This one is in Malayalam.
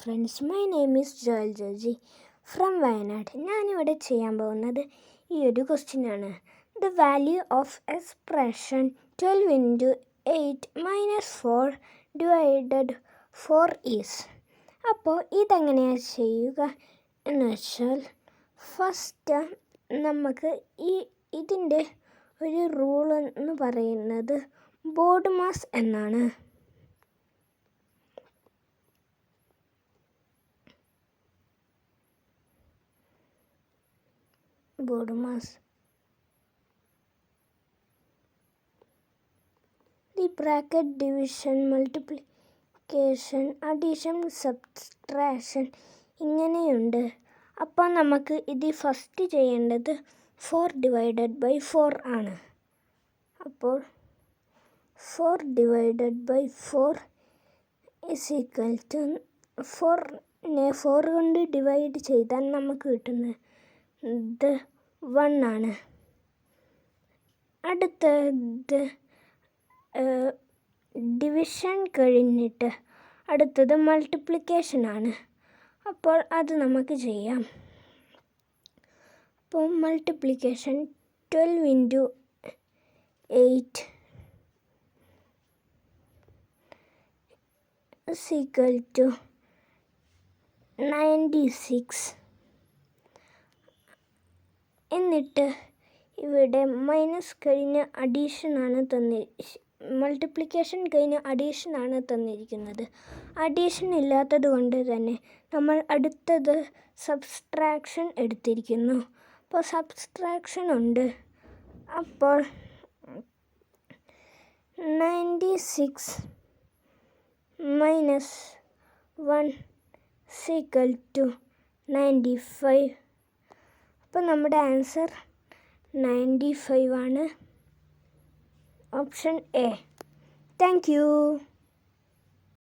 Friends, my name is Joel Joji from Wayanad. ഞാനിവിടെ ചെയ്യാൻ പോകുന്നത് ഈ ഒരു ക്വസ്റ്റ്യനാണ്. The value of expression 12 × 8 - 4 divided 4 is. അപ്പോൾ ഇതെങ്ങനെയാണ് ചെയ്യുക എന്ന് വെച്ചാൽ, ഫസ്റ്റ് നമുക്ക് ഇതിൻ്റെ ഒരു റൂൾ എന്ന് പറയുന്നത് ബോർഡ് മാസ് എന്നാണ്. BODMAS the bracket division, multiplication, addition, subtraction ഇങ്ങനെയുണ്ട്. അപ്പോൾ നമുക്ക് ഇത് ഫസ്റ്റ് ചെയ്യേണ്ടത് 4 ÷ 4 ആണ്. അപ്പോൾ 4 ÷ 4 = 4 കൊണ്ട് ഡിവൈഡ് ചെയ്താൽ നമുക്ക് കിട്ടുന്നത് 1 ആണ്. അടുത്തത് ഡിവിഷൻ കഴിഞ്ഞിട്ട് അടുത്തത് മൾട്ടിപ്ലിക്കേഷൻ ആണ്. അപ്പോൾ അത് നമുക്ക് ചെയ്യാം. അപ്പോൾ മൾട്ടിപ്ലിക്കേഷൻ 12 × 8 = 96. എന്നിട്ട് ഇവിടെ മൈനസ് കഴിഞ്ഞ് അഡീഷനാണ് മൾട്ടിപ്ലിക്കേഷൻ കഴിഞ്ഞ് അഡീഷനാണ് തന്നിരിക്കുന്നത്. അഡീഷൻ ഇല്ലാത്തത് കൊണ്ട് തന്നെ നമ്മൾ അടുത്തത് സബ്ട്രാക്ഷൻ എടുത്തിരിക്കുന്നു. അപ്പോൾ സബ്ട്രാക്ഷൻ ഉണ്ട്. അപ്പോൾ 96 - 1 = 95. അപ്പോൾ നമ്മുടെ ആൻസർ 95 ആണ്. Option A. Thank you.